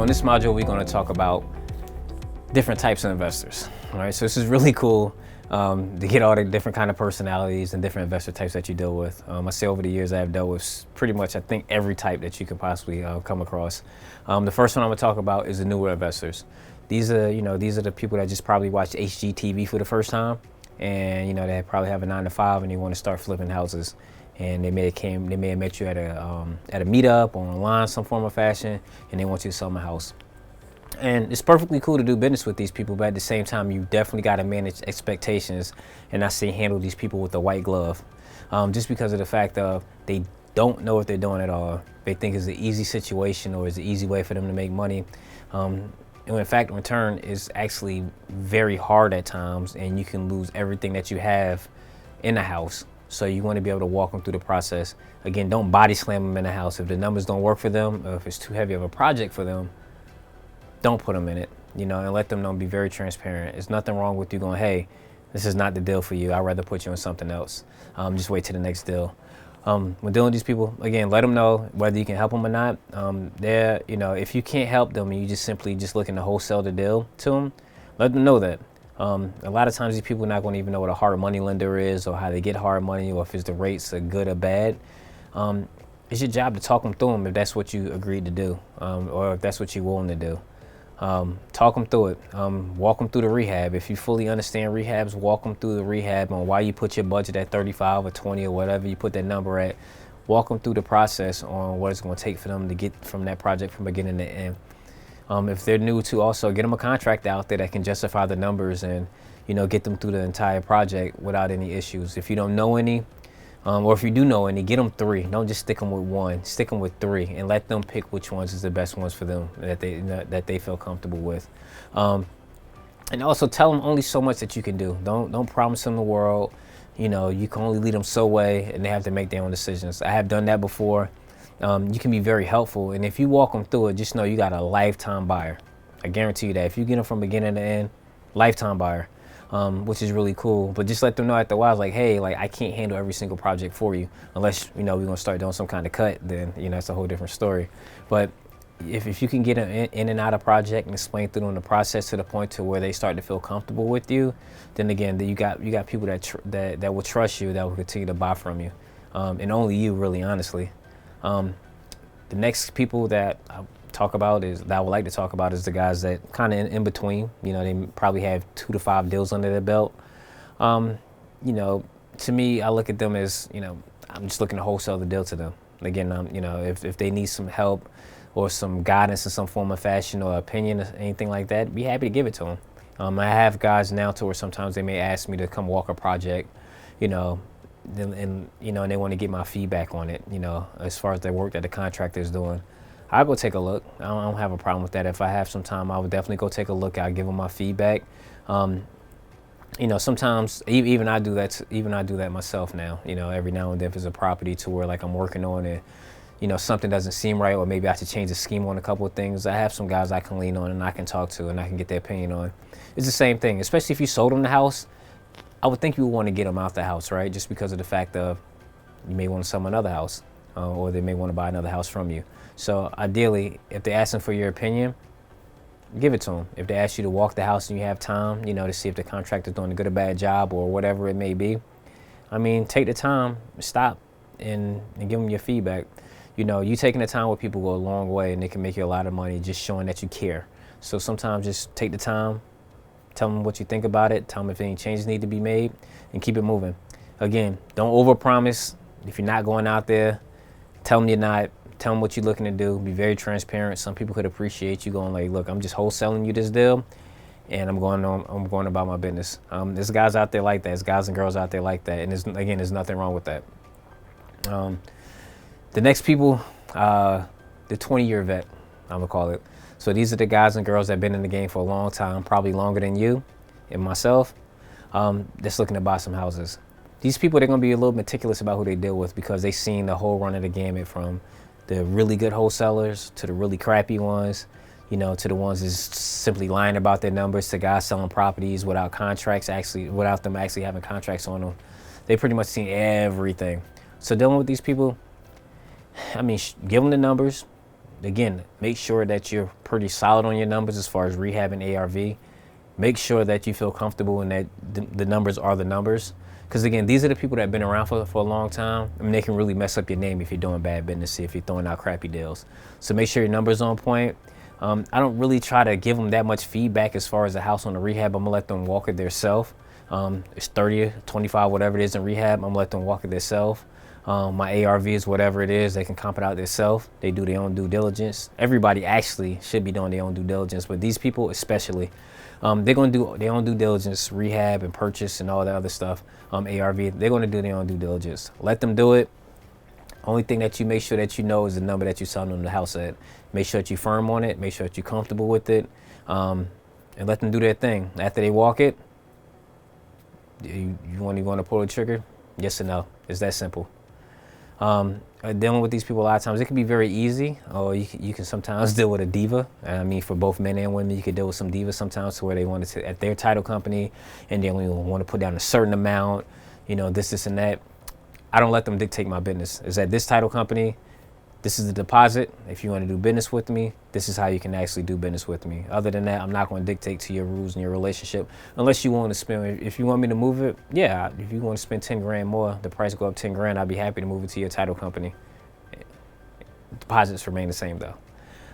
So in this module, we're going to talk about different types of investors. All right, so this is really cool to get all the different kind of personalities and different investor types that you deal with. I say over the years I have dealt with pretty much, I think, every type that you could possibly come across. The first one I'm going to talk about is the newer investors. These are the people that just probably watched HGTV for the first time, and they probably have a 9-to-5 and they want to start flipping houses. And they may have met you at a meetup or online, some form of fashion, and they want you to sell them a house. And it's perfectly cool to do business with these people, but at the same time, you definitely got to manage expectations and not say handle these people with a white glove, just because of the fact of they don't know what they're doing at all. They think it's an easy situation or it's an easy way for them to make money. And in fact, in return, is actually very hard at times, and you can lose everything that you have in a house. So you want to be able to walk them through the process. Again, don't body slam them in the house. If the numbers don't work for them, or if it's too heavy of a project for them, don't put them in it, and let them know, be very transparent. There's nothing wrong with you going, hey, this is not the deal for you. I'd rather put you in something else. Just wait till the next deal. When dealing with these people, again, let them know whether you can help them or not. If you can't help them and you just simply looking to wholesale the deal to them, let them know that. A lot of times these people are not going to even know what a hard money lender is or how they get hard money or if it's the rates are good or bad. It's your job to talk them through them if that's what you agreed to do, or if that's what you're willing to do. Talk them through it. Walk them through the rehab. If you fully understand rehabs, walk them through the rehab on why you put your budget at 35 or 20 or whatever you put that number at. Walk them through the process on what it's going to take for them to get from that project from beginning to end. If they're new to, also get them a contract out there that can justify the numbers and get them through the entire project without any issues. If you don't know any, or if you do know any, get them 3. Don't just stick them with 1. Stick them with 3 and let them pick which ones is the best ones for them that they feel comfortable with. And also tell them only so much that you can do. Don't promise them the world. You can only lead them so way, and they have to make their own decisions. I have done that before. You can be very helpful, and if you walk them through it, just know you got a lifetime buyer. I guarantee you that. If you get them from beginning to end, lifetime buyer, which is really cool. But just let them know after a while, like, hey, I can't handle every single project for you unless we're gonna start doing some kind of cut. Then it's a whole different story. But if you can get them in and out of project and explain through them the process to the point to where they start to feel comfortable with you, then again, you got people that will trust you, that will continue to buy from you, and only you, really, honestly. The next people that I would like to talk about is the guys that kind of in between. They probably have 2 to 5 deals under their belt. To me, I look at them as, I'm just looking to wholesale the deal to them. Again, if they need some help or some guidance in some form of fashion or opinion or anything like that, be happy to give it to them. I have guys now to where sometimes they may ask me to come walk a project, and they want to get my feedback on it, as far as the work that the contractor is doing. I'll go take a look. I don't have a problem with that. If I have some time, I would definitely go take a look. I'll give them my feedback. Sometimes even I do that. Even I do that myself now. Every now and then, if it's a property to where I'm working on it, something doesn't seem right, or maybe I should change the scheme on a couple of things. I have some guys I can lean on and I can talk to and I can get their opinion on. It's the same thing, especially if you sold them the house. I would think you would want to get them out the house, right? Just because of the fact of you may want to sell another house, or they may want to buy another house from you. So ideally, if they're asking for your opinion, give it to them. If they ask you to walk the house and you have time, to see if the contractor's doing a good or bad job or whatever it may be, take the time, stop, and give them your feedback. You taking the time with people go a long way, and they can make you a lot of money just showing that you care. So sometimes just take the time, tell them what you think about it, tell them if any changes need to be made, and keep it moving. Again, don't overpromise. If you're not going out there, tell them you're not. Tell them what you're looking to do. Be very transparent. Some people could appreciate you going look, I'm just wholesaling you this deal, and I'm going about my business. There's guys out there like that. There's guys and girls out there like that, and there's nothing wrong with that. The next people, the 20-year vet, I'm gonna call it. So these are the guys and girls that have been in the game for a long time, probably longer than you and myself, that's looking to buy some houses. These people, they're going to be a little meticulous about who they deal with because they've seen the whole run of the gamut, from the really good wholesalers to the really crappy ones, to the ones that's simply lying about their numbers, to guys selling properties without contracts, without them actually having contracts on them. They pretty much seen everything. So dealing with these people, give them the numbers, again, make sure that you're pretty solid on your numbers as far as rehab and ARV. Make sure that you feel comfortable and that the numbers are the numbers. Because again, these are the people that have been around for a long time. I mean, they can really mess up your name if you're doing bad business, if you're throwing out crappy deals. So make sure your numbers on point. I don't really try to give them that much feedback as far as the house on the rehab. I'm gonna let them walk it themselves. It's 30, 25, whatever it is in rehab. I'm gonna let them walk it themselves. My ARV is whatever it is, they can comp it out themselves. They do their own due diligence. Everybody actually should be doing their own due diligence, but these people especially, they're gonna do their own due diligence, rehab and purchase and all that other stuff. ARV, they're gonna do their own due diligence. Let them do it. Only thing that you make sure that you know is the number that you're selling them the house at. Make sure that you're firm on it. Make sure that you're comfortable with it, and let them do their thing. After they walk it, you want to pull the trigger? Yes or no? It's that simple. Dealing with these people a lot of times, it can be very easy, or you can sometimes deal with a diva. I mean, for both men and women, you can deal with some divas sometimes to where they want to at their title company, and they only want to put down a certain amount, this and that. I don't let them dictate my business. It's at this title company, this is the deposit. If you want to do business with me, this is how you can actually do business with me. Other than that, I'm not going to dictate to your rules and your relationship unless you want to spend. If you want me to move it, yeah. If you want to spend 10 grand more, the price go up 10 grand, I'd be happy to move it to your title company. Deposits remain the same though.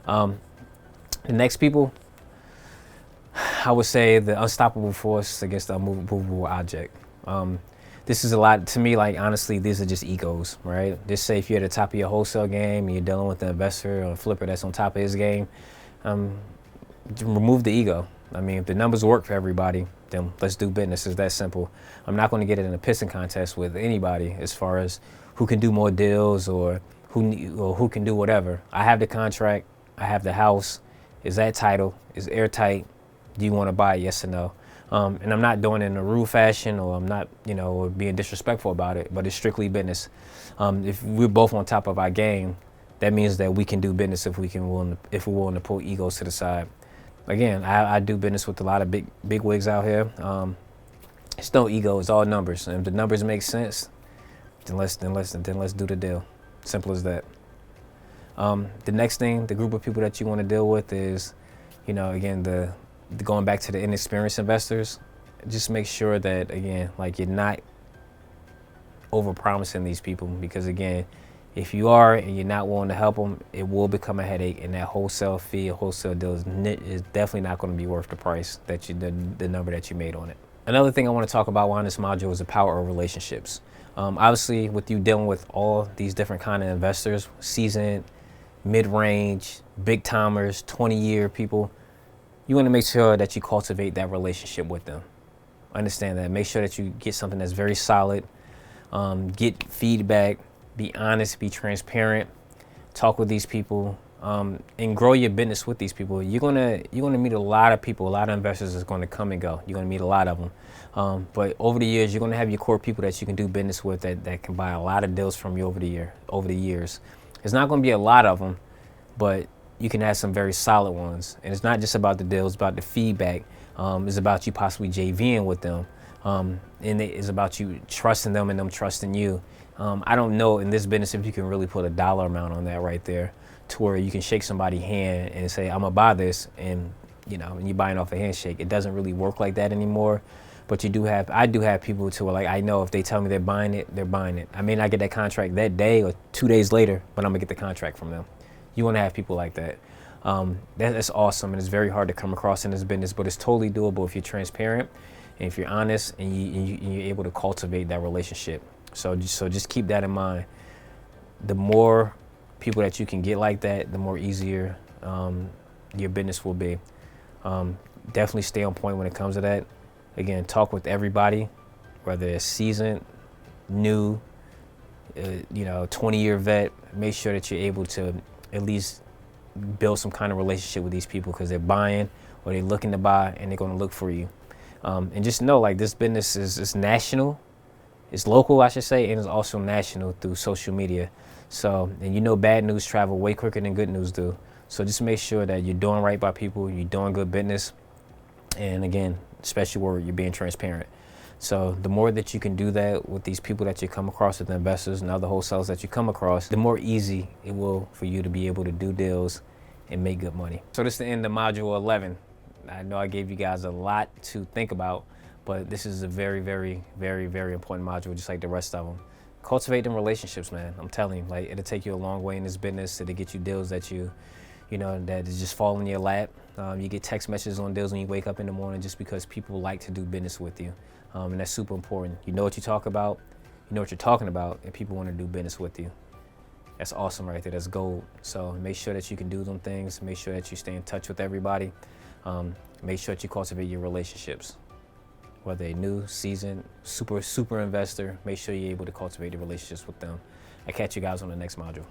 The next people, I would say the unstoppable force against the unmovable object. This is a lot to me, like honestly, these are just egos, right? Just say if you're at the top of your wholesale game and you're dealing with an investor or a flipper that's on top of his game, remove the ego. I mean, if the numbers work for everybody, then let's do business. It's that simple. I'm not going to get it in a pissing contest with anybody as far as who can do more deals or who can do whatever. I have the contract. I have the house. Is that title? Is airtight? Do you want to buy it? Yes or no? And I'm not doing it in a rude fashion, or I'm not, or being disrespectful about it, but it's strictly business. If we're both on top of our game, that means that we can do business if we're willing to pull egos to the side. Again, I do business with a lot of big wigs out here. It's no ego, it's all numbers. And if the numbers make sense, then let's do the deal. Simple as that. The next thing, the group of people that you want to deal with is, again, going back to the inexperienced investors. Just make sure that, again, like you're not over-promising these people, because again, if you are and you're not willing to help them, it will become a headache, and that wholesale fee, a wholesale deal is definitely not going to be worth the price that the number that you made on it. Another thing I want to talk about on this module is the power of relationships. Obviously, with you dealing with all these different kind of investors, seasoned, mid-range, big timers, 20-year people, you want to make sure that you cultivate that relationship with them. Understand that. Make sure that you get something that's very solid. Get feedback. Be honest. Be transparent. Talk with these people, and grow your business with these people. You're gonna meet a lot of people. A lot of investors that's going to come and go. You're going to meet a lot of them. But over the years, you're going to have your core people that you can do business with that can buy a lot of deals from you over the years. It's not going to be a lot of them, but you can have some very solid ones. And it's not just about the deals, it's about the feedback. It's about you possibly JVing with them. And it's about you trusting them and them trusting you. I don't know in this business if you can really put a dollar amount on that right there, to where you can shake somebody's hand and say, I'm gonna buy this, and and you're buying off a handshake. It doesn't really work like that anymore. But I do have people to where, like, I know if they tell me they're buying it, they're buying it. I may not get that contract that day or 2 days later, but I'm gonna get the contract from them. You want to have people like that. That's awesome, and it's very hard to come across in this business, but it's totally doable if you're transparent and if you're honest and you're able to cultivate that relationship. So just keep that in mind. The more people that you can get like that, the more easier your business will be. Definitely stay on point when it comes to that. Again, talk with everybody, whether it's seasoned, new, 20-year vet. Make sure that you're able to at least build some kind of relationship with these people, because they're buying or they're looking to buy, and they're going to look for you. And just know, like, this business is national. It's local, I should say, and it's also national through social media. So, and bad news travel way quicker than good news do. So just make sure that you're doing right by people, you're doing good business, and again, especially where you're being transparent. So the more that you can do that with these people that you come across, with the investors and other wholesalers that you come across, the more easy it will for you to be able to do deals and make good money. So this is the end of module 11. I know I gave you guys a lot to think about, but this is a very, very, very, very important module, just like the rest of them. Cultivate them relationships, man. I'm telling you, like, it'll take you a long way in this business to get you deals that you know, that just fall in your lap. You get text messages on deals when you wake up in the morning just because people like to do business with you. And that's super important. You know what you talk about, you know what you're talking about, and people want to do business with you. That's awesome right there, that's gold. So make sure that you can do them things, make sure that you stay in touch with everybody. Make sure that you cultivate your relationships. Whether they're new, seasoned, super investor, make sure you're able to cultivate the relationships with them. I'll catch you guys on the next module.